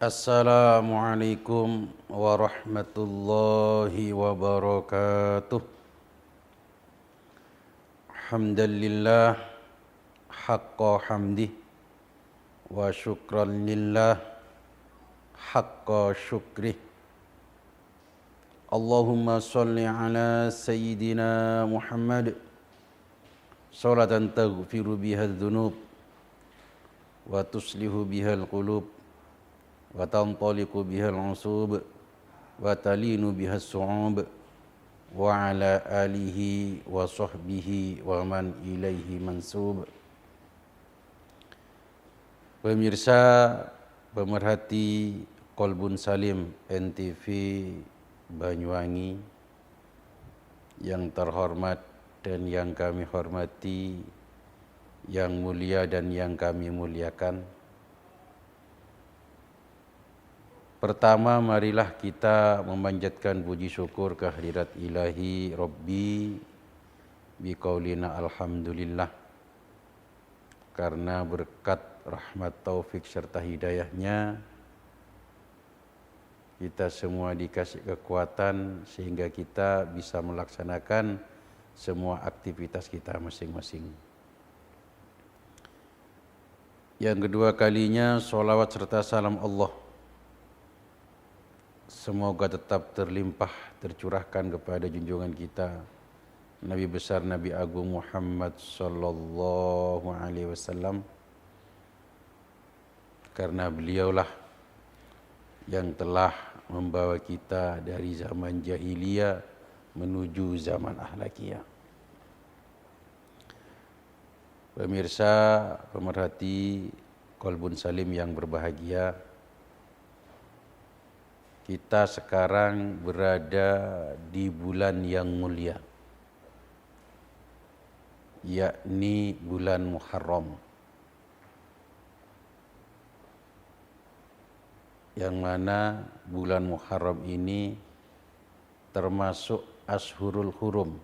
Assalamualaikum warahmatullahi wabarakatuh. Hamdalillah haqqa hamdih wa syukran lillah haqqa syukrih. Allahumma salli ala sayyidina Muhammad salatan taghfiru biha dzunub wa tuslihu biha al-qulub wa tantaliqu bihal usub wa talinu bihas su'ub wa ala alihi wa sahbihi wa man ilaihi mansub. Pemirsa pemerhati Qalbun Salim NTV Banyuwangi yang terhormat dan yang kami hormati, yang mulia dan yang kami muliakan. Pertama, marilah kita memanjatkan puji syukur kehadirat ilahi Rabbi biqaulina alhamdulillah, karena berkat rahmat taufik serta hidayahnya kita semua dikasih kekuatan sehingga kita bisa melaksanakan semua aktivitas kita masing-masing. Yang kedua kalinya, sholawat serta salam Allah semoga tetap terlimpah tercurahkan kepada junjungan kita Nabi besar Nabi Agung Muhammad sallallahu alaihi wasallam, karena beliaulah yang telah membawa kita dari zaman jahiliyah menuju zaman akhlakiyah. Pemirsa pemerhati Qalbun Salim yang berbahagia, kita sekarang berada di bulan yang mulia, yakni bulan Muharram, yang mana bulan Muharram ini termasuk Ashhurul Hurum,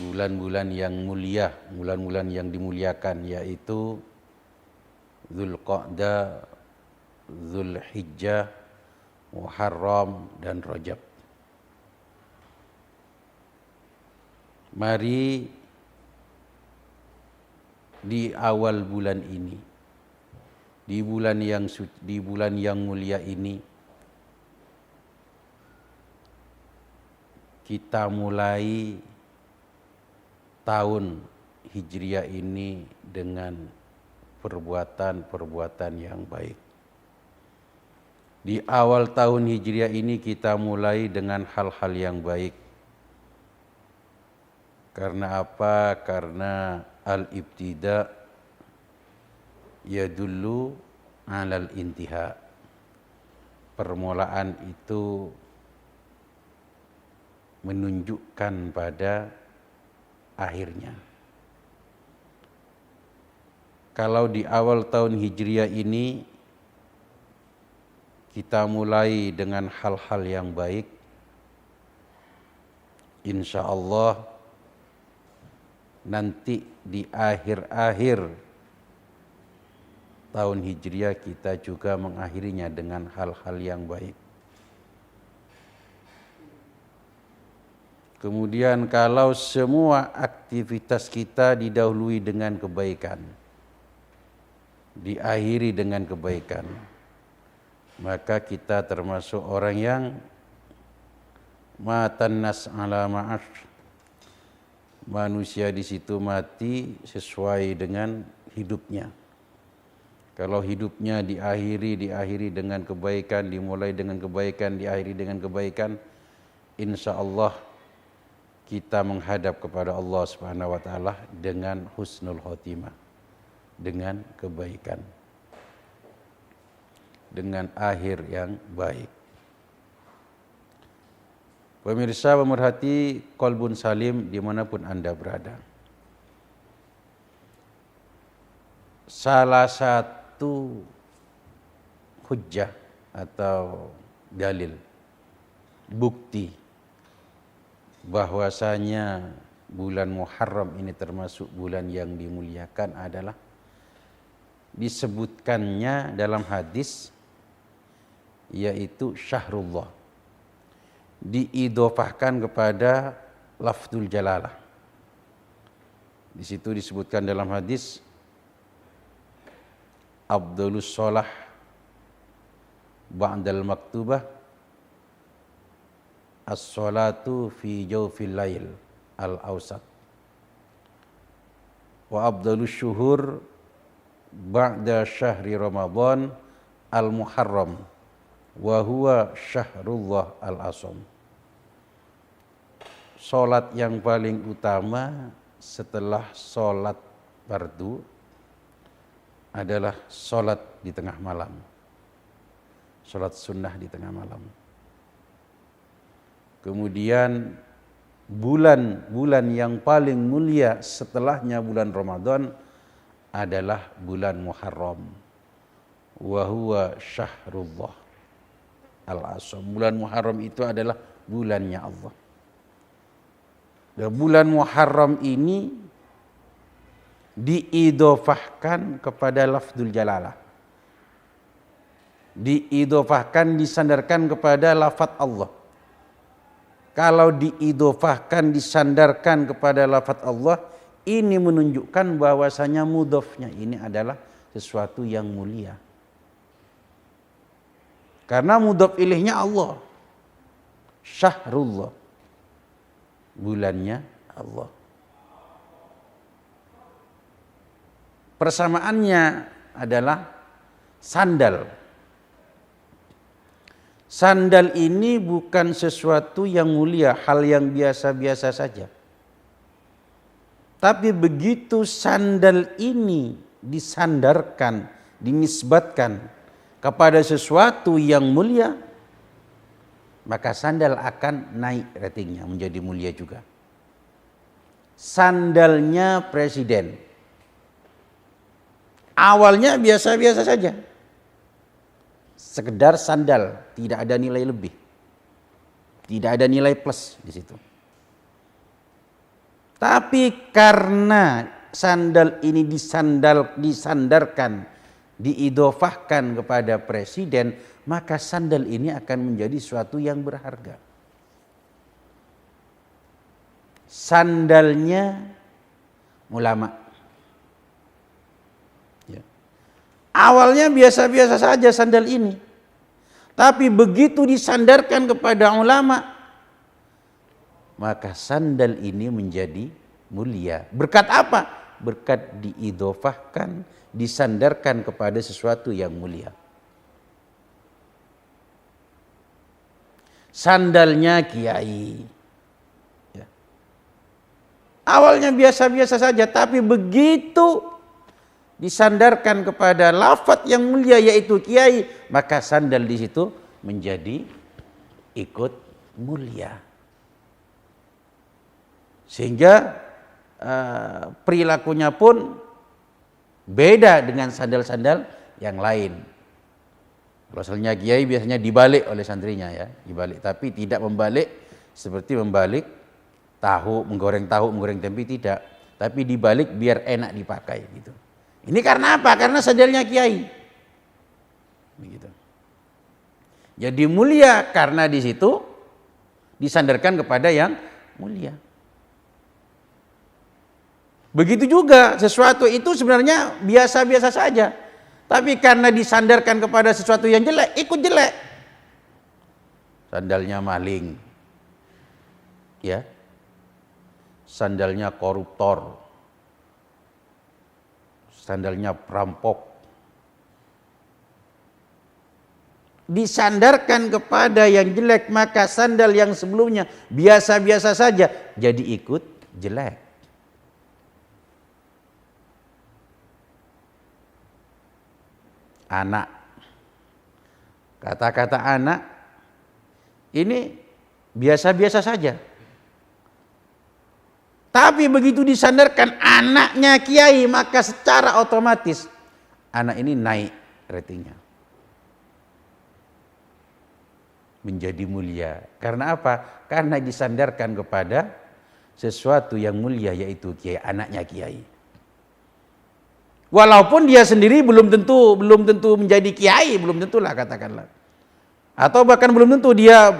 bulan-bulan yang mulia, bulan-bulan yang dimuliakan, yaitu Dzulqa'dah, Dzulhijjah, Muharram dan Rajab. Mari di awal bulan ini, di bulan yang mulia ini, kita mulai tahun Hijriah ini dengan perbuatan-perbuatan yang baik. Di awal tahun Hijriah ini kita mulai dengan hal-hal yang baik. Karena apa? Karena al-ibtida yadullu alal intiha. Permulaan itu menunjukkan pada akhirnya. Kalau di awal tahun Hijriah ini kita mulai dengan hal-hal yang baik, insya Allah nanti di akhir-akhir tahun Hijriah kita juga mengakhirinya dengan hal-hal yang baik. Kemudian kalau semua aktivitas kita didahului dengan kebaikan, diakhiri dengan kebaikan, maka kita termasuk orang yang matan nas ala ma'ash, manusia di situ mati sesuai dengan hidupnya. Kalau hidupnya diakhiri dengan kebaikan, dimulai dengan kebaikan, diakhiri dengan kebaikan, insya Allah kita menghadap kepada Allah Subhanahu wa taala dengan husnul khotimah, dengan kebaikan, dengan akhir yang baik. Pemirsa pemerhati Qalbun Salim dimanapun Anda berada, salah satu hujjah atau dalil, bukti bahwasanya bulan Muharram ini termasuk bulan yang dimuliakan adalah disebutkannya dalam hadis yaitu syahrullah, diidhofahkan kepada lafzul jalalah. Di situ disebutkan dalam hadis afdhalus shalah ba'dal maktubah as-shalatu fi jawfil lail al-awsat wa afdhalus syuhur ba'da syahri Ramadan al-Muharram wa huwa syahrullah al-asam. Salat yang paling utama setelah salat fardu adalah salat di tengah malam. Salat sunnah di tengah malam. Kemudian bulan-bulan yang paling mulia setelahnya bulan Ramadan adalah bulan Muharram. Wa huwa syahrullah al-asam. Bulan Muharram itu adalah bulannya Allah. Dan bulan Muharram ini diidhofahkan kepada lafzul jalalah. Diidhofahkan, disandarkan kepada lafaz Allah. Kalau diidhofahkan, disandarkan kepada lafaz Allah, ini menunjukkan bahwasanya mudhofnya ini adalah sesuatu yang mulia. Karena mudhof ilaihnya Allah. Syahrullah. Bulannya Allah. Persamaannya adalah sandal. Sandal ini bukan sesuatu yang mulia, hal yang biasa-biasa saja. Tapi begitu sandal ini disandarkan, dinisbatkan kepada sesuatu yang mulia, maka sandal akan naik ratingnya menjadi mulia juga. Sandalnya presiden. Awalnya biasa-biasa saja. Sekedar sandal, tidak ada nilai lebih. Tidak ada nilai plus di situ. Tapi karena sandal ini disandarkan, diidhofahkan kepada presiden, maka sandal ini akan menjadi suatu yang berharga. Sandalnya ulama. Ya. Awalnya biasa-biasa saja sandal ini. Tapi begitu disandarkan kepada ulama, maka sandal ini menjadi mulia. Berkat apa? Berkat diidhofahkan, disandarkan kepada sesuatu yang mulia. Sandalnya kiai. Ya. Awalnya biasa-biasa saja, tapi begitu disandarkan kepada lafaz yang mulia yaitu kiai, maka sandal di situ menjadi ikut mulia. Sehingga perilakunya pun beda dengan sandal-sandal yang lain. Rasulnya kiai biasanya dibalik oleh santrinya ya, dibalik, tapi tidak membalik seperti membalik tahu, menggoreng tempe, tidak, tapi dibalik biar enak dipakai gitu. Ini karena apa? Karena sandalnya kiai. Begitu. Jadi mulia karena di situ disandarkan kepada yang mulia. Begitu juga sesuatu itu sebenarnya biasa-biasa saja. Tapi karena disandarkan kepada sesuatu yang jelek, ikut jelek. Sandalnya maling. Ya. Sandalnya koruptor. Sandalnya perampok. Disandarkan kepada yang jelek, maka sandal yang sebelumnya biasa-biasa saja jadi ikut jelek. Anak. Kata-kata anak ini biasa-biasa saja. Tapi begitu disandarkan anaknya kiai, maka secara otomatis anak ini naik ratingnya. Menjadi mulia. Karena apa? Karena disandarkan kepada sesuatu yang mulia yaitu kiai, anaknya kiai. Walaupun dia sendiri belum tentu menjadi kiai, belum tentulah katakanlah. Atau bahkan belum tentu dia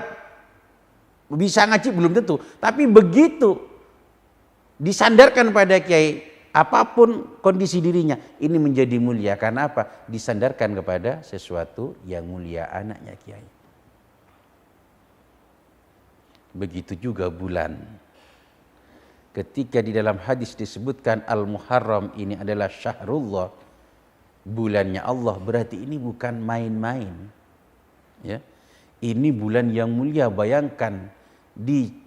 bisa ngaji, belum tentu. Tapi begitu disandarkan pada kiai, apapun kondisi dirinya, ini menjadi mulia. Karena apa? Disandarkan kepada sesuatu yang mulia, anaknya kiai. Begitu juga bulan. Ketika di dalam hadis disebutkan Al-Muharram ini adalah syahrullah, bulannya Allah, berarti ini bukan main-main. Ya. Ini bulan yang mulia, bayangkan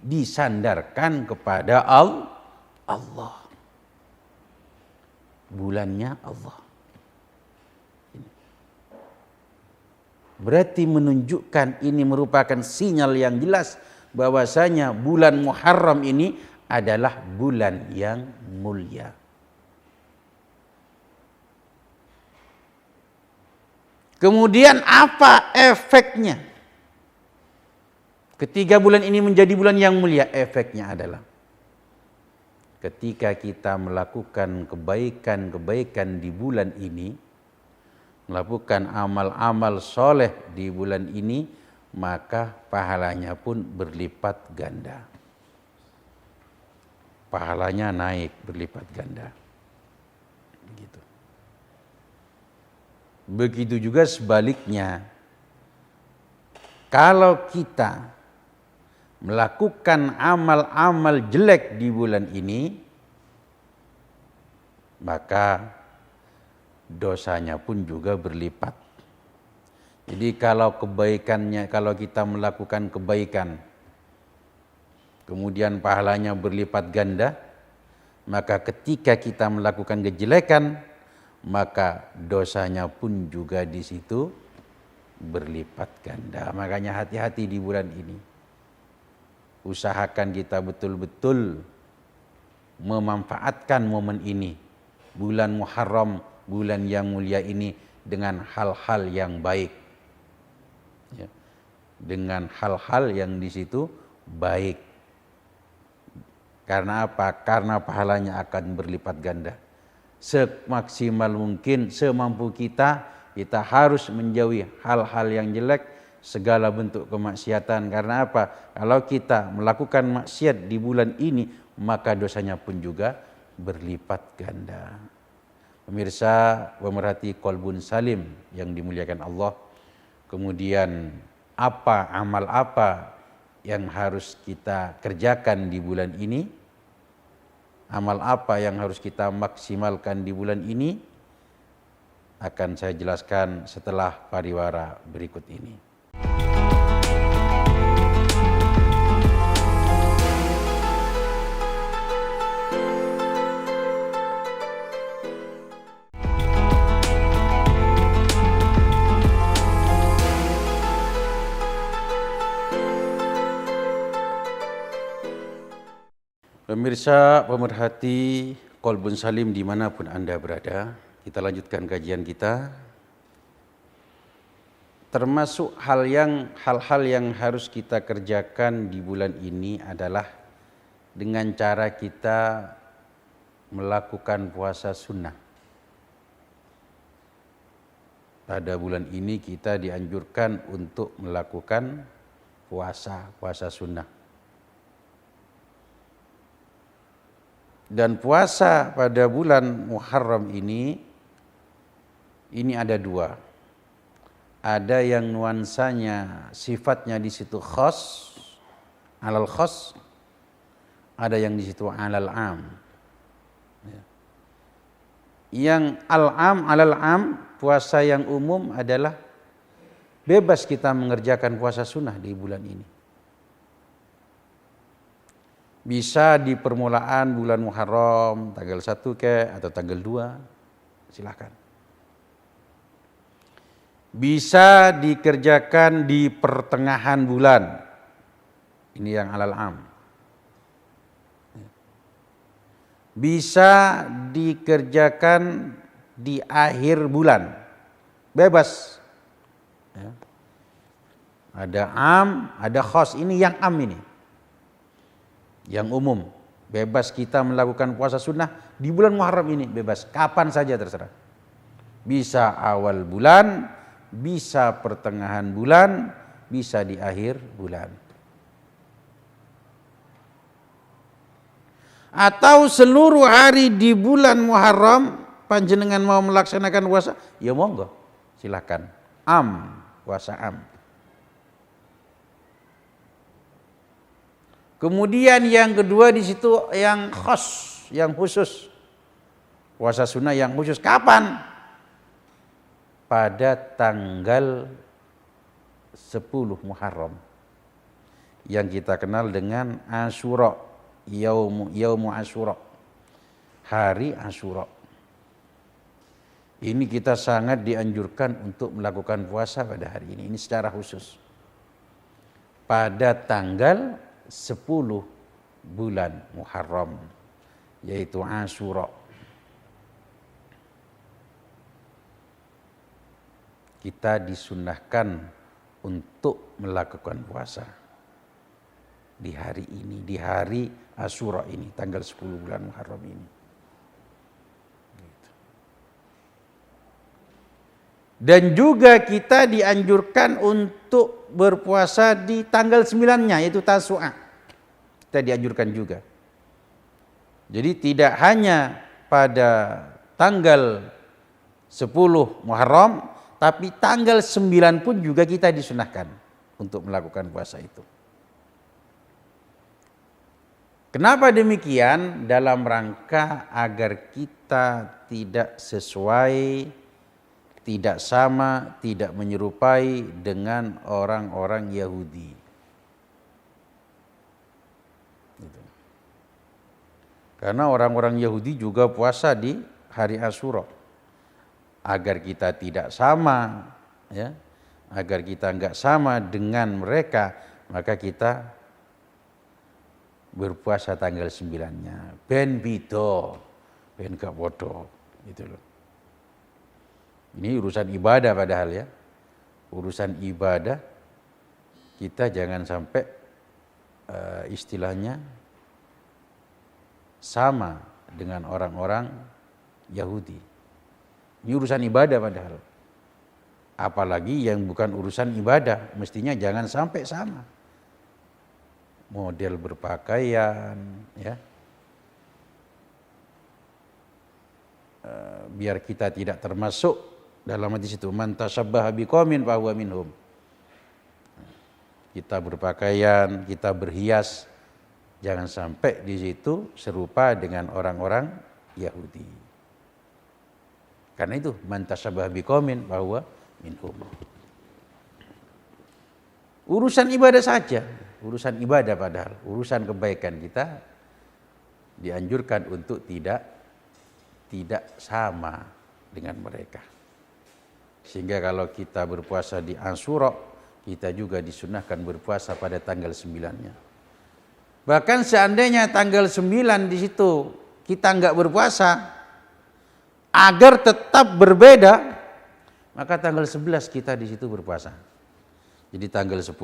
disandarkan kepada Allah. Bulannya Allah. Berarti menunjukkan ini merupakan sinyal yang jelas bahwasanya bulan Muharram ini adalah bulan yang mulia. Kemudian apa efeknya? Ketika bulan ini menjadi bulan yang mulia, efeknya adalah ketika kita melakukan kebaikan-kebaikan di bulan ini, melakukan amal-amal soleh di bulan ini, maka pahalanya pun berlipat ganda. Pahalanya naik berlipat ganda. Begitu. Begitu juga sebaliknya. Kalau kita melakukan amal-amal jelek di bulan ini, maka dosanya pun juga berlipat. Jadi kalau kebaikannya, kalau kita melakukan kebaikan, kemudian pahalanya berlipat ganda, maka ketika kita melakukan kejelekan, maka dosanya pun juga di situ berlipat ganda. Makanya hati-hati di bulan ini. Usahakan kita betul-betul memanfaatkan momen ini, bulan Muharram, bulan yang mulia ini, dengan hal-hal yang baik, ya. Dengan hal-hal yang di situ baik. Karena apa? Karena pahalanya akan berlipat ganda. Semaksimal mungkin, semampu kita harus menjauhi hal-hal yang jelek, segala bentuk kemaksiatan. Karena apa? Kalau kita melakukan maksiat di bulan ini, maka dosanya pun juga berlipat ganda. Pemirsa, pemerhati Qalbun Salim yang dimuliakan Allah. Kemudian amal apa yang harus kita kerjakan di bulan ini? Amal apa yang harus kita maksimalkan di bulan ini? Akan saya jelaskan setelah pariwara berikut ini. Pemirsa, pemerhati Qalbun Salim dimanapun Anda berada, kita lanjutkan kajian kita. Termasuk hal-hal yang harus kita kerjakan di bulan ini adalah dengan cara kita melakukan puasa sunnah. Pada bulan ini kita dianjurkan untuk melakukan puasa sunnah. Dan puasa pada bulan Muharram ini ada dua. Ada yang nuansanya, sifatnya di situ khas, alal khas. Ada yang di situ alal am. Yang al-am, alal am, puasa yang umum adalah bebas kita mengerjakan puasa sunnah di bulan ini. Bisa di permulaan bulan Muharram, tanggal 1 atau tanggal 2, silakan. Bisa dikerjakan di pertengahan bulan, ini yang alal am. Bisa dikerjakan di akhir bulan, bebas. Ya. Ada am, ada khas, ini yang am ini. Yang umum Bebas kita melakukan puasa sunnah di bulan Muharram ini, bebas kapan saja terserah. Bisa awal bulan, bisa pertengahan bulan, bisa di akhir bulan. Atau seluruh hari di bulan Muharram panjenengan mau melaksanakan puasa, ya monggo, silakan. Puasa am. Kemudian yang kedua di situ yang khos, yang khusus. Puasa sunnah yang khusus kapan? Pada tanggal 10 Muharram. Yang kita kenal dengan Asyura, Yaumu Asyura. Hari Asyura. Ini kita sangat dianjurkan untuk melakukan puasa pada hari ini secara khusus. Pada tanggal 10 bulan Muharram, yaitu Asyura. Kita disunnahkan untuk melakukan puasa di hari ini, di hari Asyura ini, tanggal 10 bulan Muharram ini. Dan juga kita dianjurkan untuk berpuasa di tanggal 9-nya, yaitu Tasu'a. Kita dianjurkan juga. Jadi tidak hanya pada tanggal 10 Muharram, tapi tanggal 9 pun juga kita disunahkan untuk melakukan puasa itu. Kenapa demikian? Dalam rangka agar kita tidak sesuai, tidak sama, tidak menyerupai dengan orang-orang Yahudi. Karena orang-orang Yahudi juga puasa di hari Asyura. Agar kita tidak sama, ya, agar kita enggak sama dengan mereka, maka kita berpuasa tanggal 9-nya. Ben bido, ben gak bodoh, gitu loh. Ini urusan ibadah padahal ya. Urusan ibadah kita jangan sampai istilahnya sama dengan orang-orang Yahudi. Ini urusan ibadah padahal. Apalagi yang bukan urusan ibadah, mestinya jangan sampai sama. Model berpakaian, ya. Biar kita tidak termasuk dalam hadis itu, man tashabbaha biqaumin fa huwa minhum. Kita berpakaian, kita berhias, jangan sampai di situ serupa dengan orang-orang Yahudi. Karena itu man tashabbaha biqaumin fa huwa minhum. Urusan ibadah saja, urusan ibadah padahal, urusan kebaikan kita dianjurkan untuk tidak sama dengan mereka. Sehingga kalau kita berpuasa di Asyura, kita juga disunahkan berpuasa pada tanggal 9-nya. Bahkan seandainya tanggal 9 di situ kita enggak berpuasa, agar tetap berbeda, maka tanggal 11 kita di situ berpuasa. Jadi tanggal 10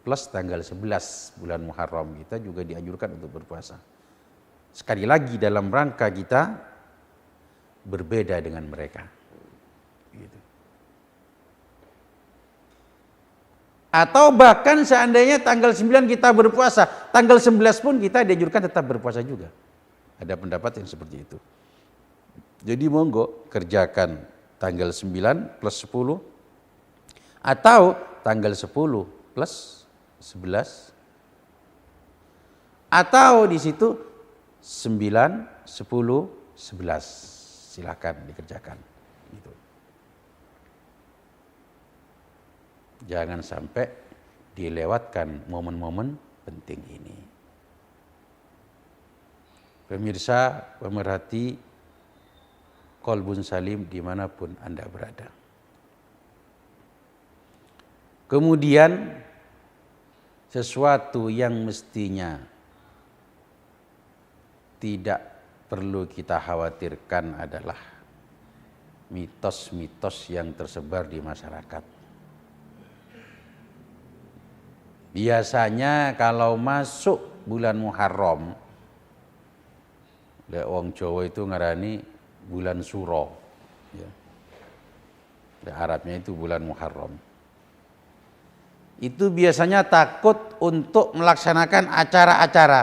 plus tanggal 11 bulan Muharram kita juga dianjurkan untuk berpuasa. Sekali lagi dalam rangka kita berbeda dengan mereka. Gitu. Atau bahkan seandainya tanggal 9 kita berpuasa, tanggal 11 pun kita dianjurkan tetap berpuasa juga. Ada pendapat yang seperti itu. Jadi monggo kerjakan tanggal 9 plus 10 atau tanggal 10 plus 11 atau di situ 9, 10, 11. Silakan dikerjakan. Gitu. Jangan sampai dilewatkan momen-momen penting ini. Pemirsa, pemerhati Qalbun Salim dimanapun Anda berada. Kemudian sesuatu yang mestinya tidak perlu kita khawatirkan adalah mitos-mitos yang tersebar di masyarakat. Biasanya kalau masuk bulan Muharram, Lek wong Jawa itu ngarani bulan Suro. Ya. Lek Arabnya itu bulan Muharram. Itu biasanya takut untuk melaksanakan acara-acara.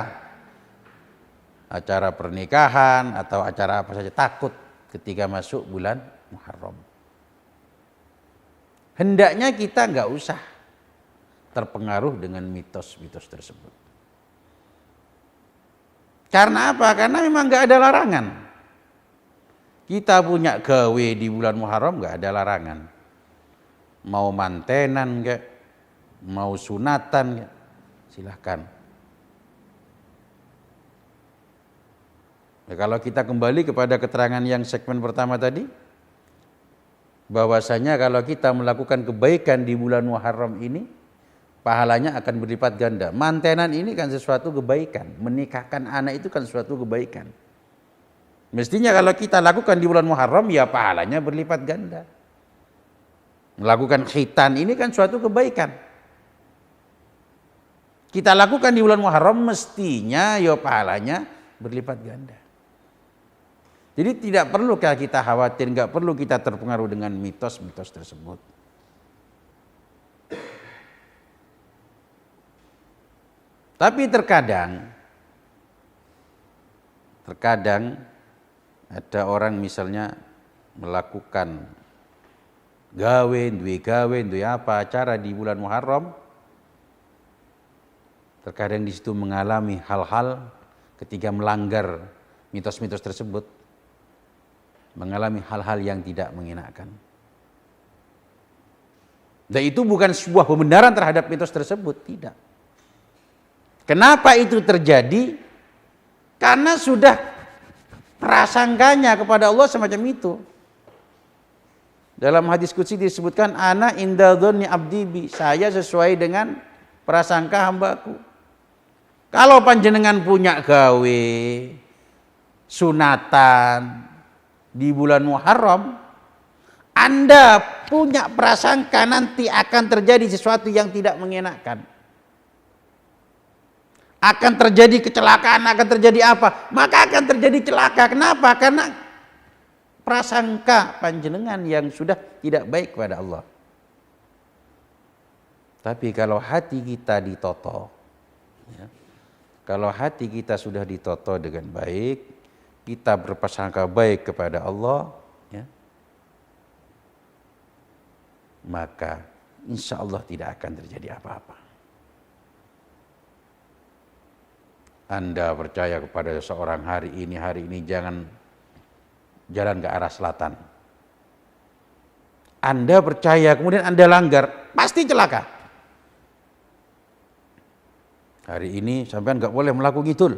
Acara pernikahan atau acara apa saja, takut ketika masuk bulan Muharram. Hendaknya kita nggak usah terpengaruh dengan mitos-mitos tersebut. Karena apa? Karena memang nggak ada larangan. Kita punya gawe di bulan Muharram nggak ada larangan. Mau mantenan nggak, mau sunatan nggak, silahkan. Ya, kalau kita kembali kepada keterangan yang segmen pertama tadi, bahwasanya kalau kita melakukan kebaikan di bulan Muharram ini, pahalanya akan berlipat ganda. Mantenan ini kan sesuatu kebaikan, menikahkan anak itu kan sesuatu kebaikan. Mestinya kalau kita lakukan di bulan Muharram, ya pahalanya berlipat ganda. Melakukan khitan ini kan suatu kebaikan. Kita lakukan di bulan Muharram, mestinya ya pahalanya berlipat ganda. Jadi tidak perlu kita khawatir, nggak perlu kita terpengaruh dengan mitos-mitos tersebut. Tapi terkadang ada orang misalnya melakukan duwe apa acara di bulan Muharram, terkadang di situ mengalami hal-hal ketika melanggar mitos-mitos tersebut, mengalami hal-hal yang tidak mengenakan. Dan itu bukan sebuah pembenaran terhadap mitos tersebut, tidak. Kenapa itu terjadi? Karena sudah prasangkanya kepada Allah semacam itu. Dalam hadis qudsi disebutkan, ana inda dzanni abdi bi, saya sesuai dengan prasangka hambaku. Kalau panjenengan punya gawe sunatan di bulan Muharram, Anda punya prasangka nanti akan terjadi sesuatu yang tidak mengenakan. Akan terjadi kecelakaan, akan terjadi apa? Maka akan terjadi celaka. Kenapa? Karena prasangka panjenengan yang sudah tidak baik kepada Allah. Tapi kalau hati kita ditoto, ya, kalau hati kita sudah ditoto dengan baik, kita berprasangka baik kepada Allah, ya, maka insya Allah tidak akan terjadi apa-apa. Anda percaya kepada seseorang hari ini jangan jalan ke arah selatan. Anda percaya kemudian Anda langgar, pasti celaka. Hari ini sampean nggak boleh melakukan ngidul.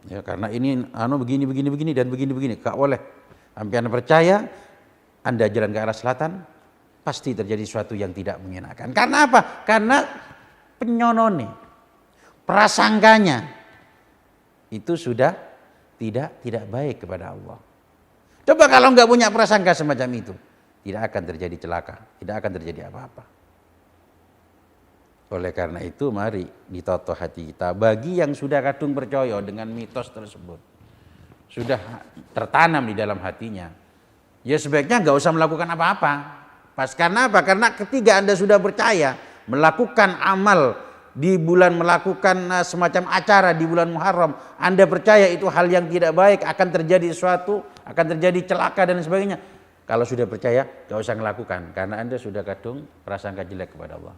Ya, karena ini begini dan begini, gak boleh. Sampai Anda percaya, Anda jalan ke arah selatan, pasti terjadi sesuatu yang tidak mengenakan. Karena apa? Karena penyonone, prasangkanya itu sudah tidak baik kepada Allah. Coba kalau nggak punya prasangka semacam itu, tidak akan terjadi celaka, tidak akan terjadi apa-apa. Oleh karena itu mari ditoto hati kita. Bagi yang sudah kadung percaya dengan mitos tersebut, sudah tertanam di dalam hatinya, ya sebaiknya nggak usah melakukan apa-apa. Karena apa? Karena ketika Anda sudah percaya melakukan amal di bulan, melakukan semacam acara di bulan Muharram, Anda percaya itu hal yang tidak baik, akan terjadi sesuatu, akan terjadi celaka dan sebagainya. Kalau sudah percaya, nggak usah melakukan, karena Anda sudah kadung prasangka jelek kepada Allah.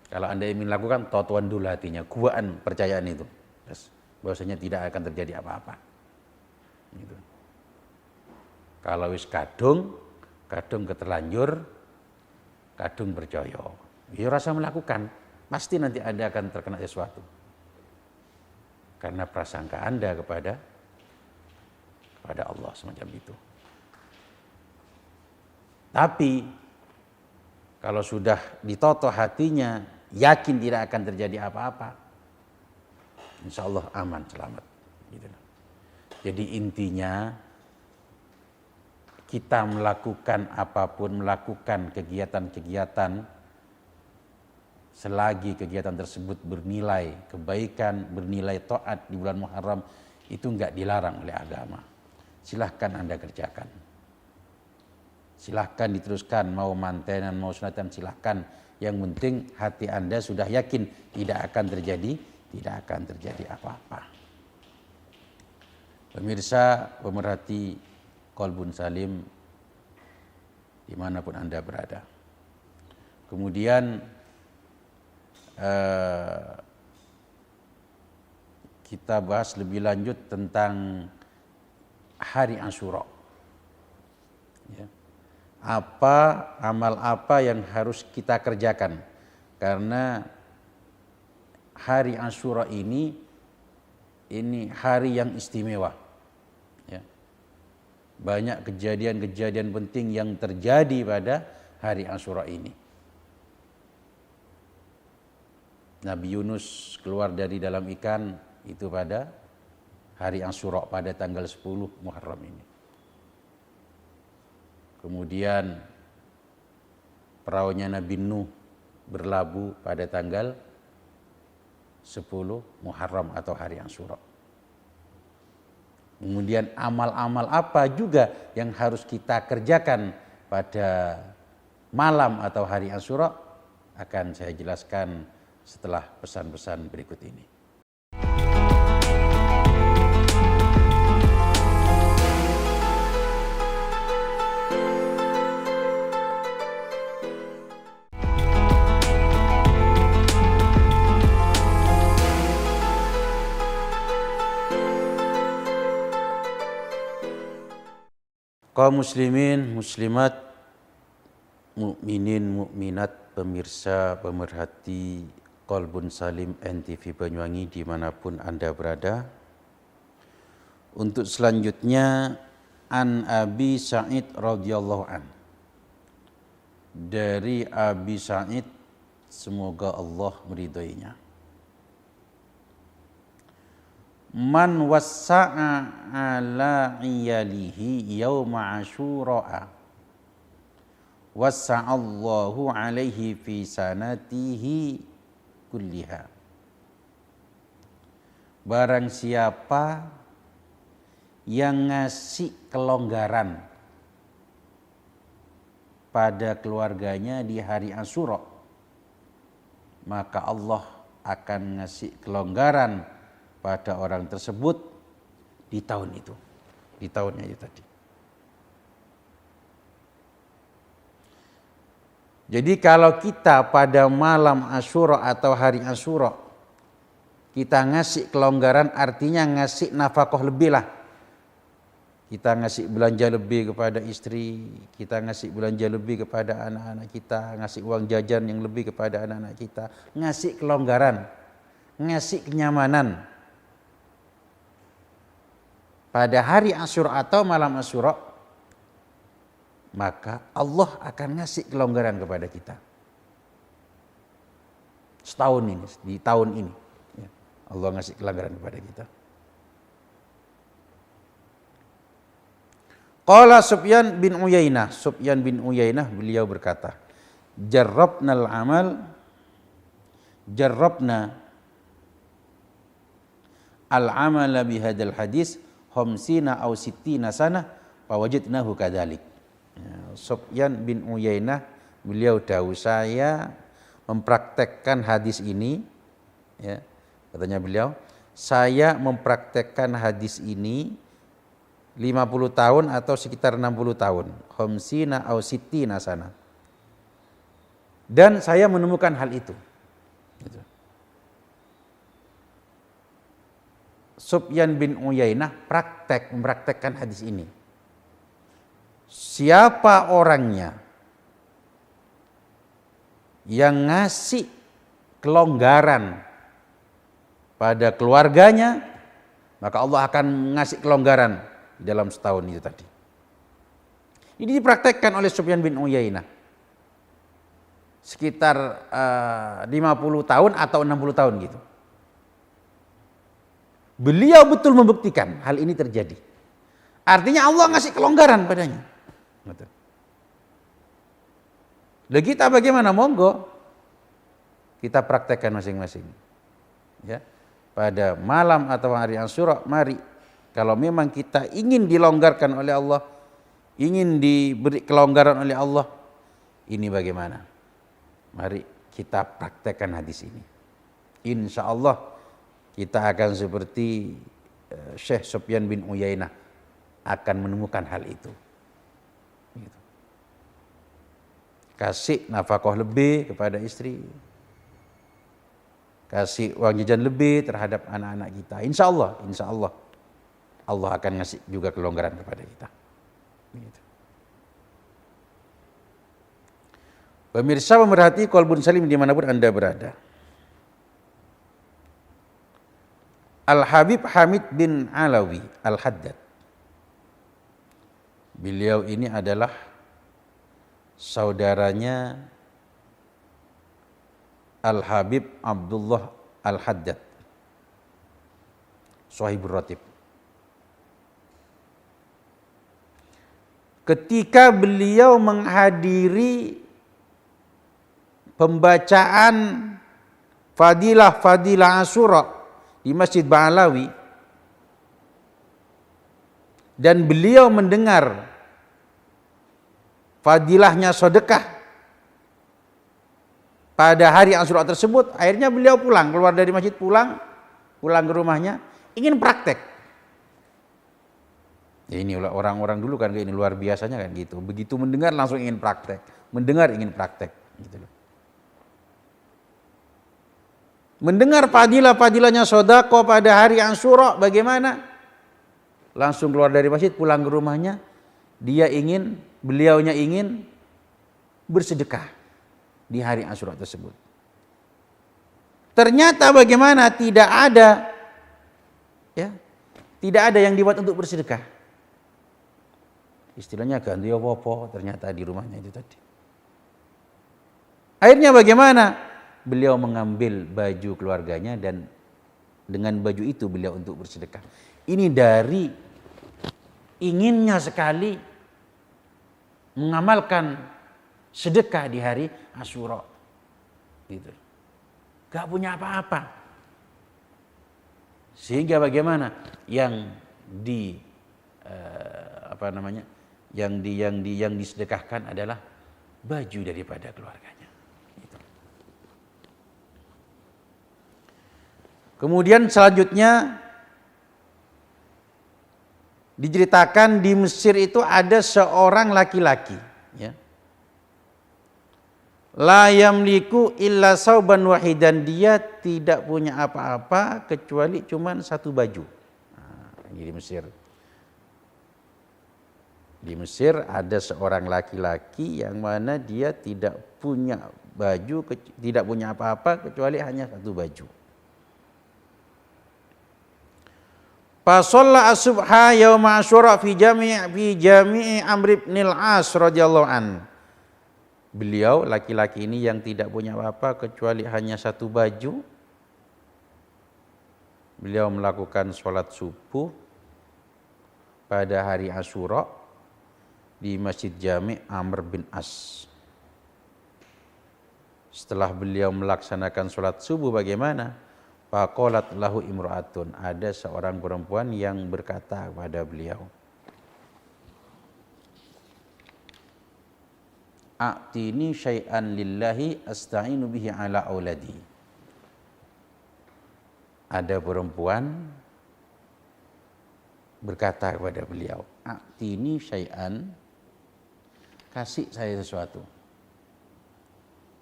Kalau Anda ingin lakukan, totuan dulu hatinya, kuaan percayaan itu, bahwasanya tidak akan terjadi apa-apa. Gitu. Kalau wis kadung keterlanjur, kadung percaya, ya rasa melakukan, pasti nanti Anda akan terkena sesuatu. Karena prasangka Anda kepada Allah semacam itu. Tapi kalau sudah ditoto hatinya, yakin tidak akan terjadi apa-apa, insya Allah aman, selamat. Gitu. Jadi intinya kita melakukan apapun, melakukan kegiatan-kegiatan selagi kegiatan tersebut bernilai kebaikan, bernilai taat di bulan Muharram, itu enggak dilarang oleh agama. Silahkan Anda kerjakan. Silahkan diteruskan, mau mantenan, mau sunatan, silahkan. Yang penting hati Anda sudah yakin tidak akan terjadi apa-apa. Pemirsa, pemerhati Qalbun Salim dimanapun Anda berada. Kemudian kita bahas lebih lanjut tentang hari Asyura. Ya. Amal apa yang harus kita kerjakan? Karena hari Asyura ini hari yang istimewa. Ya. Banyak kejadian-kejadian penting yang terjadi pada hari Asyura ini. Nabi Yunus keluar dari dalam ikan itu pada hari Asyura pada tanggal 10 Muharram ini. Kemudian perahunya Nabi Nuh berlabuh pada tanggal 10 Muharram atau hari Asyura. Kemudian amal-amal apa juga yang harus kita kerjakan pada malam atau hari Asyura akan saya jelaskan setelah pesan-pesan berikut ini. Kaum muslimin, muslimat, mukminin, mukminat, pemirsa, pemerhati Qalbun Salim NTV Banyuwangi dimanapun Anda berada. Untuk selanjutnya an Abi Sa'id radhiyallahu an. Dari Abi Sa'id, semoga Allah meridhoinya. Man wassa'a ala iyalihi yawma Asyura wassa'allahu alaihi fi sanatihi kulliha. Barang siapa yang ngasih kelonggaran pada keluarganya di hari Asyura, maka Allah akan ngasih kelonggaran pada orang tersebut di tahun itu, di tahunnya itu tadi. Jadi kalau kita pada malam Asyura atau hari Asyura kita ngasih kelonggaran, artinya ngasih nafkah lebih lah. Kita ngasih belanja lebih kepada istri, kita ngasih belanja lebih kepada anak-anak kita, ngasih uang jajan yang lebih kepada anak-anak kita, ngasih kelonggaran, ngasih kenyamanan. Pada hari Asyura atau malam Asyura, maka Allah akan ngasih kelonggaran kepada kita. Setahun ini, di tahun ini, ya, Allah ngasih kelonggaran kepada kita. Qala Sufyan bin Uyainah, beliau berkata, jarrabna al-amala bihadal hadis khamsina aw sittina sana fawajadnahu kadzalik. Sufyan bin Uyainah beliau dahulu, saya mempraktekkan hadis ini, ya, katanya beliau, saya mempraktekkan hadis ini 50 tahun atau sekitar 60 tahun, khamsina aw sittina sana, dan saya menemukan hal itu. Gitu. Sufyan bin Uyainah mempraktekkan hadis ini. Siapa orangnya yang ngasih kelonggaran pada keluarganya, maka Allah akan ngasih kelonggaran dalam setahun itu tadi. Ini dipraktekkan oleh Sufyan bin Uyainah. Sekitar 50 tahun atau 60 tahun gitu. Beliau betul membuktikan hal ini terjadi. Artinya Allah ngasih kelonggaran padanya. Betul. Lalu kita bagaimana? Monggo kita praktekkan masing-masing. Ya. Pada malam atau hari Asyura, mari kalau memang kita ingin dilonggarkan oleh Allah, ingin diberi kelonggaran oleh Allah, ini bagaimana? Mari kita praktekkan hadis ini. Insya Allah kita akan seperti Syekh Sufyan bin Uyainah akan menemukan hal itu. Gitu. Kasih nafkah lebih kepada istri, kasih uang jajan lebih terhadap anak-anak kita. Insya Allah Allah akan ngasih juga kelonggaran kepada kita. Gitu. Pemirsa pemerhati Qalbun Salim dimanapun Anda berada. Al-Habib Hamid bin Alawi Al-Haddad. Beliau ini adalah saudaranya Al-Habib Abdullah Al-Haddad, Shahibur Ratib. Ketika beliau menghadiri pembacaan fadilah Asyura di Masjid Ba'alawi dan beliau mendengar fadilahnya sedekah pada hari Asyura tersebut, akhirnya beliau keluar dari masjid, pulang ke rumahnya, ingin praktek. Ya, ini orang-orang dulu kan ini luar biasanya kan gitu. Begitu mendengar langsung ingin praktek, mendengar ingin praktek gitu loh. Mendengar fadilahnya sedekah pada hari Asyura bagaimana? Langsung keluar dari masjid, pulang ke rumahnya, beliaunya ingin bersedekah di hari Asyura tersebut. Ternyata bagaimana? Tidak ada yang dibuat untuk bersedekah. Istilahnya ganti apa-apa ternyata di rumahnya itu tadi. Akhirnya bagaimana? Beliau mengambil baju keluarganya dan dengan baju itu beliau untuk bersedekah. Ini dari inginnya sekali mengamalkan sedekah di hari Asyura. Gitu. Gak punya apa-apa. Sehingga bagaimana? Yang disedekahkan adalah baju daripada keluarganya. Gitu. Kemudian selanjutnya diceritakan di Mesir itu ada seorang laki-laki, ya. La yamliku illa sauban wahidan, dia tidak punya apa-apa kecuali cuman satu baju. Nah, ini di Mesir. Di Mesir ada seorang laki-laki yang mana dia tidak punya baju, tidak punya apa-apa kecuali hanya satu baju. Fa shalla as-subha yauma Asyura fi jami'i Amr ibn al-As radhiyallahu an. Beliau laki-laki ini yang tidak punya apa-apa kecuali hanya satu baju. Beliau melakukan sholat subuh pada hari Asyura di Masjid Jami' Amr bin As. Setelah beliau melaksanakan sholat subuh bagaimana? Faqalat lahu imra'atun, ada seorang perempuan yang berkata kepada beliau, a'tini syai'an lillahi asta'inu bihi ala auladi. Ada perempuan berkata kepada beliau, a'tini syai'an, kasih saya sesuatu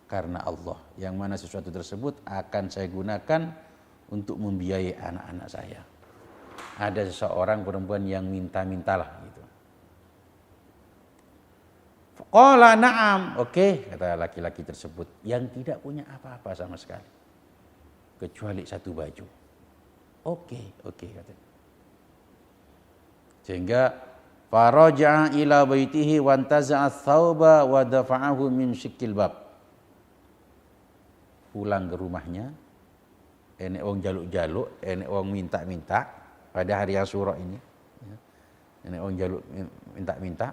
karena Allah, yang mana sesuatu tersebut akan saya gunakan untuk membiayai anak-anak saya. Ada seseorang perempuan yang minta-mintalah gitu. Qala na'am, oke, kata laki-laki tersebut yang tidak punya apa-apa sama sekali kecuali satu baju. Oke katanya. Sehingga faraja'a ila baitihi wa antaza'a thawba wa dafa'ahu min syikil bab. Pulang ke rumahnya, enek wong jaluk-jaluk, enek wong minta-minta pada hari Asyura ini. Enek wong jaluk minta-minta.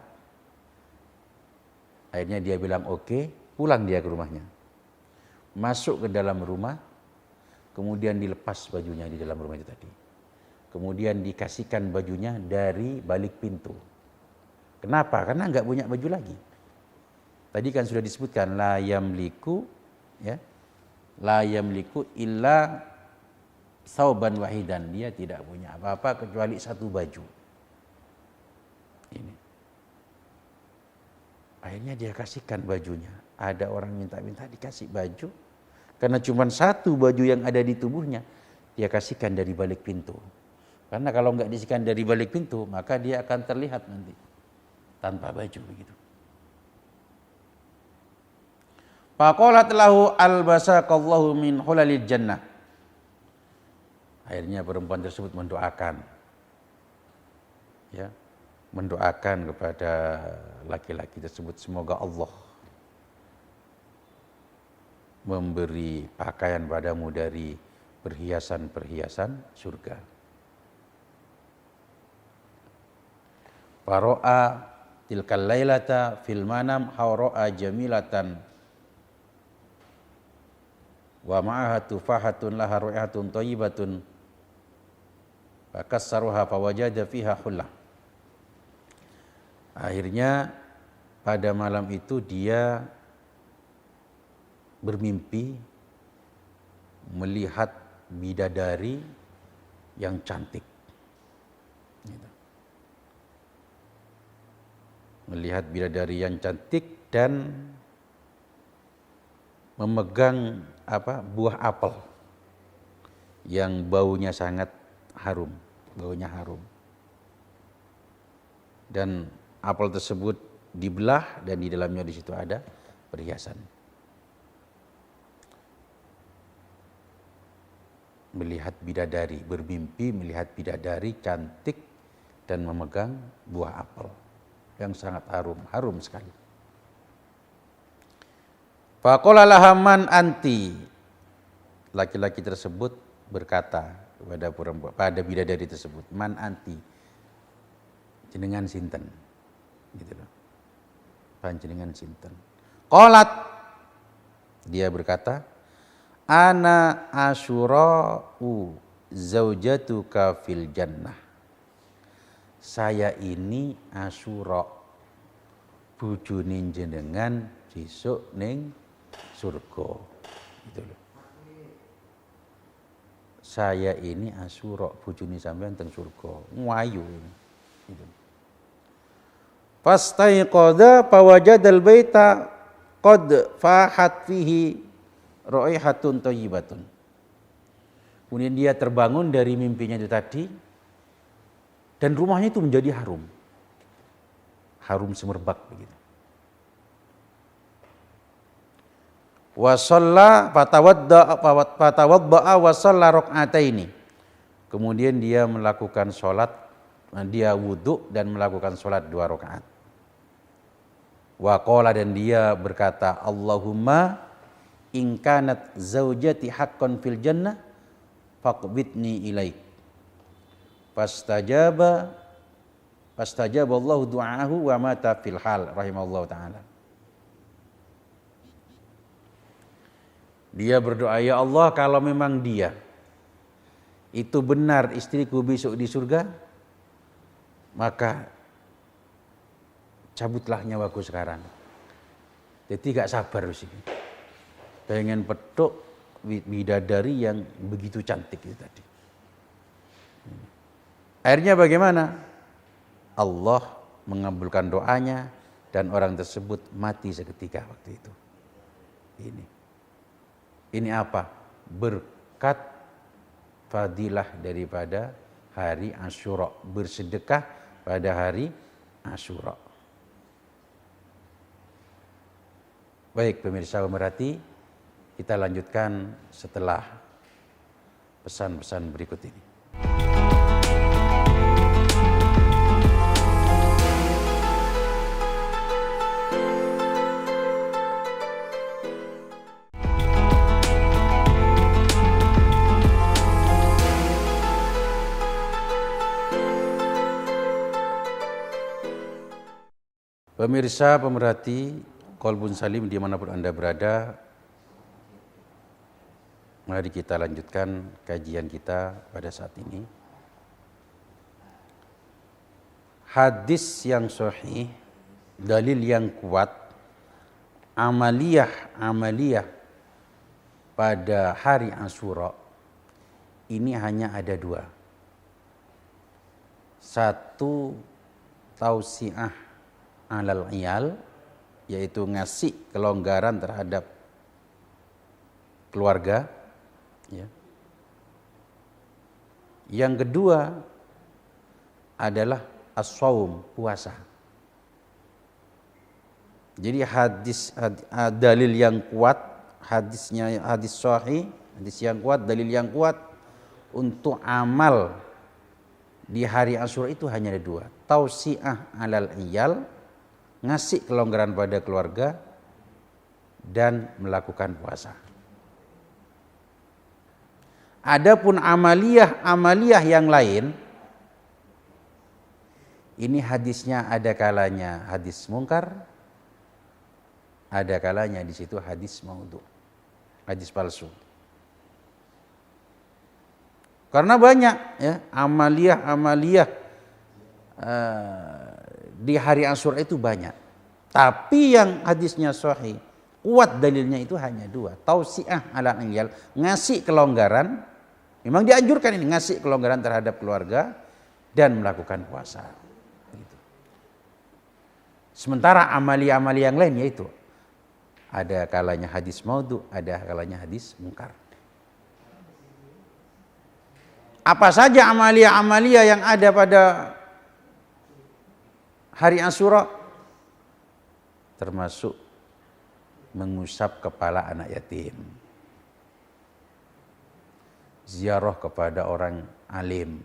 Akhirnya dia bilang oke, pulang dia ke rumahnya. masuk ke dalam rumah, kemudian dilepas bajunya di dalam rumah itu tadi. Kemudian dikasihkan bajunya dari balik pintu. Kenapa? Karena nggak punya baju lagi. Tadi kan sudah disebutkan la yamliku, ya, la yamliku illa sauban wahidan. Dia tidak punya apa-apa kecuali satu baju. Ini. Akhirnya dia kasihkan bajunya. Ada orang minta-minta dikasih baju. Karena cuma satu baju yang ada di tubuhnya, dia kasihkan dari balik pintu. Karena kalau nggak disihkan dari balik pintu, maka dia akan terlihat nanti tanpa baju begitu. Faqalat lahu albasakallahu min hulalil jannah. Akhirnya perempuan tersebut mendoakan, ya, mendoakan kepada laki-laki tersebut, semoga Allah memberi pakaian padamu dari perhiasan-perhiasan surga. Faro'a tilkal lailata fil manam hawra'a jamilatan wa ma'aha tufahatun laha ru'ihatun thayyibatun fakassaruha fawajada fiha hullah. Akhirnya pada malam itu dia bermimpi melihat bidadari yang cantik. Melihat bidadari yang cantik dan memegang buah apel yang baunya sangat harum, baunya harum. Dan apel tersebut dibelah dan di dalamnya di situ ada perhiasan. Melihat bidadari, bermimpi melihat bidadari cantik dan memegang buah apel yang sangat harum sekali. Faqala laha man anti. Laki-laki tersebut berkata kepada perempuan, pada bidadari tersebut, man anti, jenengan sinten, gitu loh. Panjenengan sinten. Qalat, dia berkata, ana asyura'u zaujatuka fil jannah. Saya ini Asyura, bojone jenengan besok ning surga. Gitu loh. Saya ini Asyura, bojone sampean teng surga. Ngayu. Gitu. Fastaiqadha fawajadal baita qad fahat fihi raihatun thayyibatun. Kemudian dia terbangun dari mimpinya itu tadi. Dan rumahnya itu menjadi harum. Harum semerbak begitu. Wa shalla fatawadda'a wa shalla rak'ataini. Kemudian dia melakukan sholat, dia wudhu dan melakukan sholat 2 rakaat. Wa qala, dan dia berkata, Allahumma in kanat zaujati haqqan fil jannah faqbidni ilaik. Fastajaba Allahu du'aahu wa mata fil hal rahimahullah ta'ala. Dia berdoa, ya Allah, kalau memang dia itu benar istriku besok di surga, maka cabutlah nyawaku sekarang. Jadi gak sabar sih. Pengen petuk bidadari yang begitu cantik itu tadi. Akhirnya bagaimana? Allah mengabulkan doanya dan orang tersebut mati seketika waktu itu. Ini apa? Berkat fadilah daripada hari Asyura, bersedekah pada hari Asyura. Baik pemirsa pemerhati, kita lanjutkan setelah pesan-pesan berikut ini. Pemirsa pemerhati Qalbun Salim dimanapun Anda berada, Mari kita lanjutkan kajian kita pada saat ini. Hadis yang sahih, dalil yang kuat, amaliyah pada hari Asyura ini hanya ada dua. Satu, tausiah alal iyal, yaitu ngasih kelonggaran terhadap keluarga. Ya. Yang kedua adalah as-shaum, puasa. Jadi dalil yang kuat, hadis sahih, hadis yang kuat, dalil yang kuat untuk amal di hari Asyura itu hanya ada dua. Tausiah alal iyal, ngasih kelonggaran pada keluarga, dan melakukan puasa. Adapun amaliyah yang lain, ini hadisnya ada kalanya hadis mungkar, ada kalanya di situ hadis maudhu, hadis palsu. Karena banyak ya amaliyah di hari Asyura itu banyak. Tapi yang hadisnya sahih, kuat dalilnya itu hanya dua. Tausiah ala iyal, ngasih kelonggaran. Memang dianjurkan ini, ngasih kelonggaran terhadap keluarga dan melakukan puasa. Gitu. Sementara amaliyah yang lain yaitu ada kalanya hadis maudhu, ada kalanya hadis mungkar. Apa saja amaliyah yang ada pada hari Asyura? Termasuk mengusap kepala anak yatim, ziarah kepada orang alim,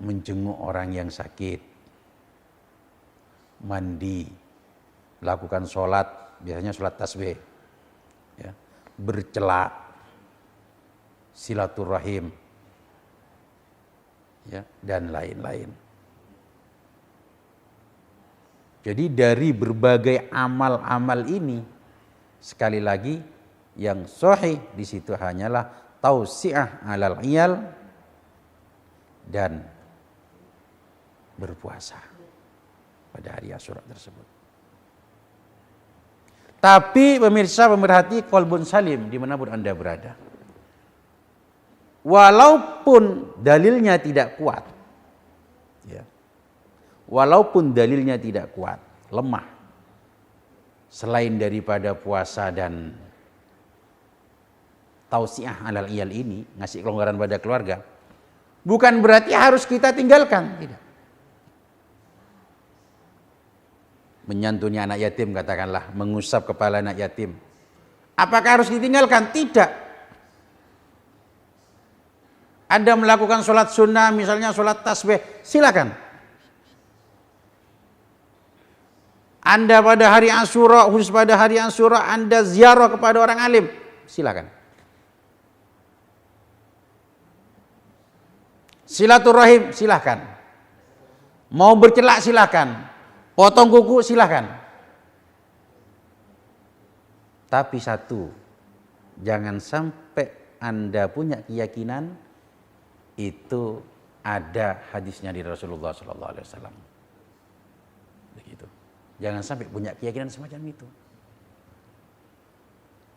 menjenguk orang yang sakit, mandi, lakukan sholat, biasanya sholat tasbih, ya, bercelak, silaturahim, ya, dan lain-lain. Jadi dari berbagai amal-amal ini, sekali lagi yang sahih di situ hanyalah tausiah alal iyal dan berpuasa pada hari Asyura tersebut. Tapi pemirsa, pemerhati qalbun salim dimanapun Anda berada, walaupun dalilnya tidak kuat, ya, walaupun dalilnya tidak kuat, lemah, selain daripada puasa dan tausiah alal iyal ini, ngasih kelonggaran pada keluarga, bukan berarti harus kita tinggalkan, tidak. Menyantuni anak yatim katakanlah, mengusap kepala anak yatim, apakah harus ditinggalkan? Tidak. Anda melakukan sholat sunnah, misalnya sholat tasbih, silakan. Anda pada hari Asyura, khusus pada hari Asyura, Anda ziarah kepada orang alim, silakan. Silaturahim, silakan. Mau bercelak, silakan. Potong kuku, silakan. Tapi satu, jangan sampai Anda punya keyakinan itu ada hadisnya di Rasulullah SAW. Begitu. Jangan sampai punya keyakinan semacam itu.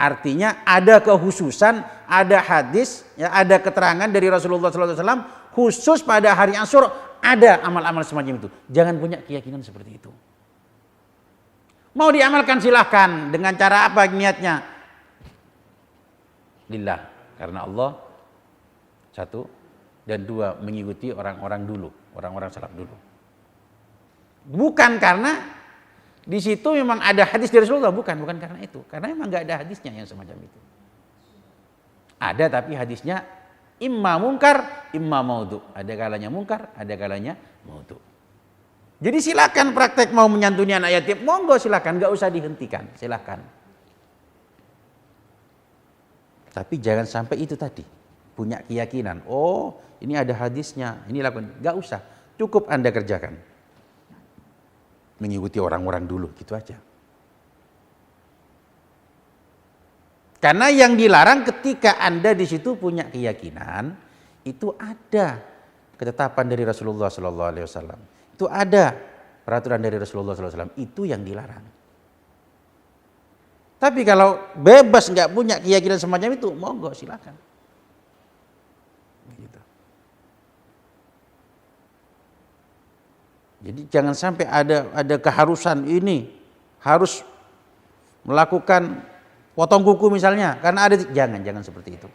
Artinya ada kekhususan, ada hadis, ya, ada keterangan dari Rasulullah SAW khusus pada hari Asyura, ada amal-amal semacam itu. Jangan punya keyakinan seperti itu. Mau diamalkan silahkan, dengan cara apa niatnya? Lillah, karena Allah, satu, dan dua, mengikuti orang-orang dulu, orang-orang salaf dulu. Bukan karena di situ memang ada hadis dari Rasulullah, bukan karena itu. Karena memang nggak ada hadisnya yang semacam itu. Ada, tapi hadisnya imma mungkar, imma maudhu. Ada kalanya mungkar, ada kalanya maudhu. Jadi silakan praktek mau menyantuni anak yatim, monggo silakan, nggak usah dihentikan, silakan. Tapi jangan sampai itu tadi, punya keyakinan, oh ini ada hadisnya, ini lakukan, nggak usah, cukup Anda kerjakan. Mengikuti orang-orang dulu, gitu aja. Karena yang dilarang ketika Anda di situ punya keyakinan itu ada ketetapan dari Rasulullah Sallallahu Alaihi Wasallam, itu ada peraturan dari Rasulullah Sallallahu Alaihi Wasallam, itu yang dilarang. Tapi kalau bebas nggak punya keyakinan semacam itu, monggo silakan. Gitu. Jadi jangan sampai ada keharusan ini harus melakukan potong kuku misalnya, karena ada, jangan seperti itu.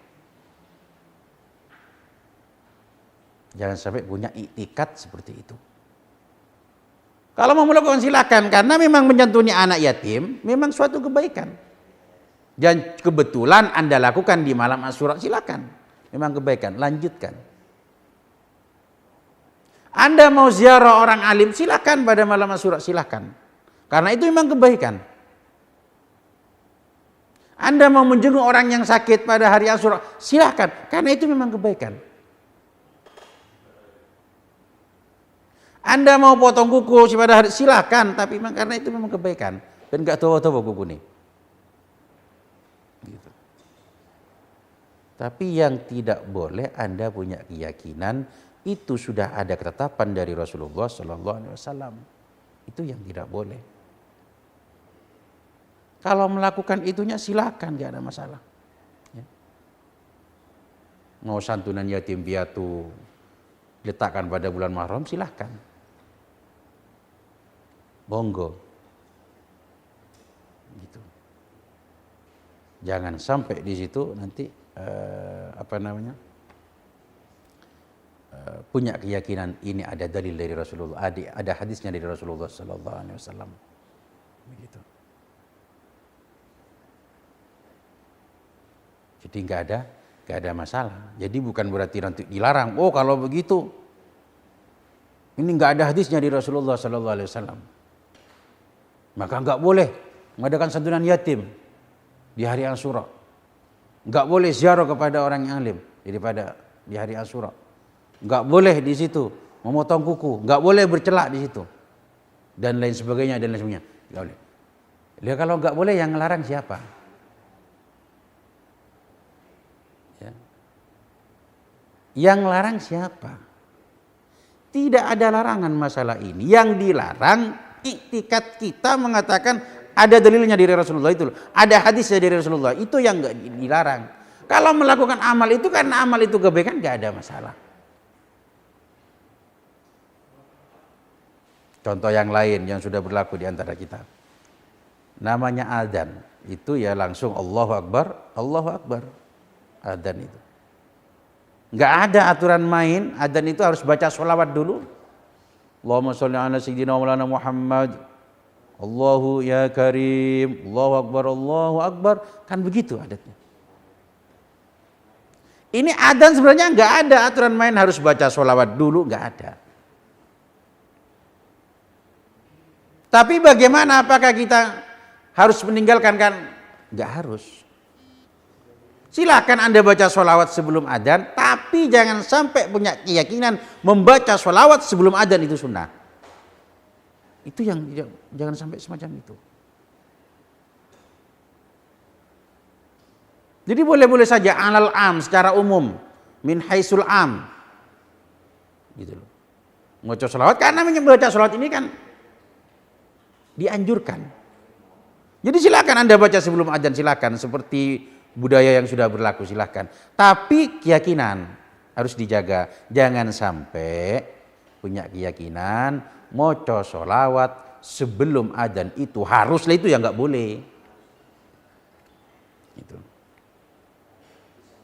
Jangan sampai punya iktikat seperti itu. Kalau mau melakukan silakan, karena memang menyantuni anak yatim memang suatu kebaikan. Dan kebetulan Anda lakukan di malam Asyura, silakan. Memang kebaikan, lanjutkan. Anda mau ziarah orang alim, silakan pada malam Asyura, silakan. Karena itu memang kebaikan. Anda mau menjenguk orang yang sakit pada hari Asyura, silakan. Karena itu memang kebaikan. Anda mau potong kuku pada hari, silakan, tapi memang karena itu memang kebaikan. Dan enggak tahu-tahu kuku nih. Gitu. Tapi yang tidak boleh Anda punya keyakinan itu sudah ada ketetapan dari Rasulullah Sallallahu Alaihi Wasallam. Itu yang tidak boleh. Kalau melakukan itunya silakan, enggak ada masalah. Ya. Mau santunan yatim piatu letakkan pada bulan Muharram, silahkan. Monggo. Gitu. Jangan sampai di situ nanti punya keyakinan ini ada dalil dari Rasulullah, ada hadisnya dari Rasulullah Sallallahu Alaihi Wasallam. Begitu. Jadi nggak ada masalah. Jadi bukan berarti nanti dilarang. Oh kalau begitu, ini nggak ada hadisnya di Rasulullah Sallallahu Alaihi Wasallam, maka nggak boleh mengadakan santunan yatim di hari Asyura. Nggak boleh ziarah kepada orang yang alim daripada di hari Asyura. Nggak boleh di situ memotong kuku, nggak boleh bercelak di situ, dan lain sebagainya dan lain sebagainya. Nggak boleh. Ya kalau nggak boleh, yang ngelarang siapa? Ya. Yang larang siapa? Tidak ada larangan masalah ini. Yang dilarang iktikat kita mengatakan ada dalilnya dari Rasulullah itu, ada hadisnya dari Rasulullah, itu yang nggak dilarang. Kalau melakukan amal itu karena amal itu kebaikan, nggak ada masalah. Contoh yang lain yang sudah berlaku di antara kita, namanya adzan, itu ya langsung Allahu Akbar, Allahu Akbar, adzan itu. Nggak ada aturan main, adzan itu harus baca sholawat dulu. Allahumma sholli ala sayyidina maulana Muhammad, Allahu ya karim, Allahu Akbar, kan begitu adatnya. Ini adzan sebenarnya nggak ada aturan main harus baca sholawat dulu, nggak ada. Tapi bagaimana, apakah kita harus meninggalkan? Kan nggak harus. Silakan Anda baca sholawat sebelum adzan, tapi jangan sampai punya keyakinan membaca sholawat sebelum adzan itu sunnah. Itu yang jangan sampai semacam itu. Jadi boleh-boleh saja alal am, secara umum, min haisul am, gitu loh. Membaca sholawat, karena membaca sholawat ini kan dianjurkan. Jadi silakan Anda baca sebelum adzan, silakan, seperti budaya yang sudah berlaku, silakan. Tapi keyakinan harus dijaga. Jangan sampai punya keyakinan maca sholawat sebelum adzan itu haruslah, itu ya nggak boleh. Itu.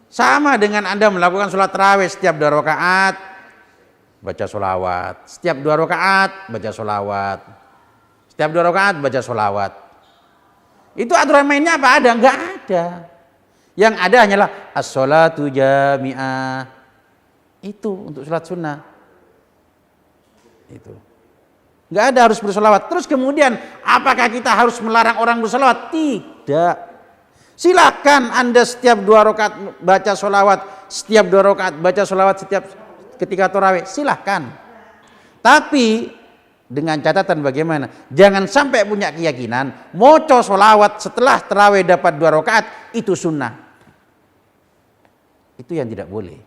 Sama dengan Anda melakukan sholat tarawih, setiap 2 rakaat baca sholawat, setiap 2 rakaat baca sholawat, setiap 2 rakaat baca sholawat. Itu aturan mainnya apa? Ada? Nggak ada. Yang ada hanyalah as-sholatu jami'ah. Itu untuk sholat sunnah. Itu. Nggak ada harus bersolawat. Terus kemudian apakah kita harus melarang orang bersolawat? Tidak. Silakan Anda setiap 2 rakaat baca solawat, setiap 2 rakaat baca solawat setiap ketika tarawih, silakan. Tapi dengan catatan bagaimana? Jangan sampai punya keyakinan moco sholawat setelah tarawih dapat 2 rakaat itu sunnah. Itu yang tidak boleh.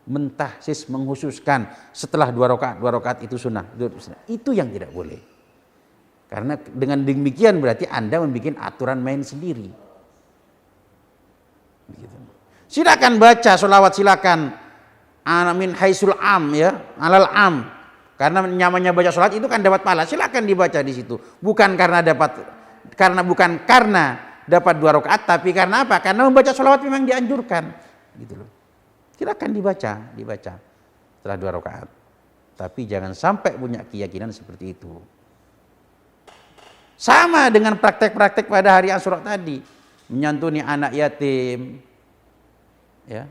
Mentahsis menghususkan setelah 2 rakaat itu sunnah. Itu yang tidak boleh. Karena dengan demikian berarti Anda membuat aturan main sendiri. Begitu. Silakan baca sholawat, silakan min haisul am ya, alal am. Karena nyamannya baca sholat itu kan dapat pahala. Silakan dibaca di situ. Bukan karena dapat 2 rakaat, tapi karena apa? Karena membaca sholawat memang dianjurkan. Gitu loh. Silakan dibaca setelah 2 rakaat. Tapi jangan sampai punya keyakinan seperti itu. Sama dengan praktek-praktek pada hari Asyura tadi, menyantuni anak yatim, ya.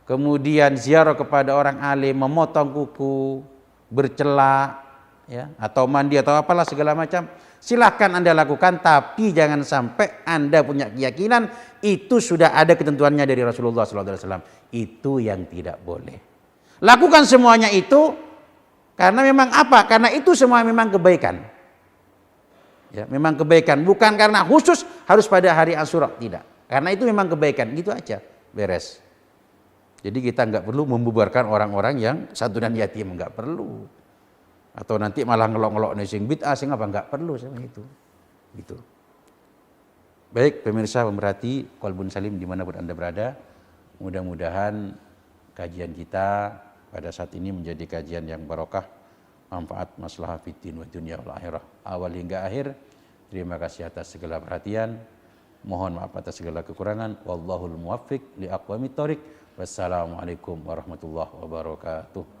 Kemudian ziarah kepada orang alim, memotong kuku, bercela, ya, atau mandi atau apalah segala macam. Silahkan Anda lakukan, tapi jangan sampai Anda punya keyakinan itu sudah ada ketentuannya dari Rasulullah SAW. Itu yang tidak boleh. Lakukan semuanya itu karena memang apa? Karena itu semua memang kebaikan. Ya, memang kebaikan. Bukan karena khusus harus pada hari Asyura, tidak. Karena itu memang kebaikan. Gitu aja, beres. Jadi kita nggak perlu membubarkan orang-orang yang santunan yatim, nggak perlu. Atau nanti malah ngelok-ngelok sing bid'ah sing apa, nggak perlu sama itu. Gitu. Baik pemirsa pemerhati Qalbun Salim dimanapun Anda berada, mudah-mudahan kajian kita pada saat ini menjadi kajian yang barokah, manfaat, maslahah fiddin wa dunya wal akhirah, awal hingga akhir. Terima kasih atas segala perhatian. Mohon maaf atas segala kekurangan. Wallahul muwaffiq li aqwamit thoriq. Wassalamualaikum warahmatullahi wabarakatuh.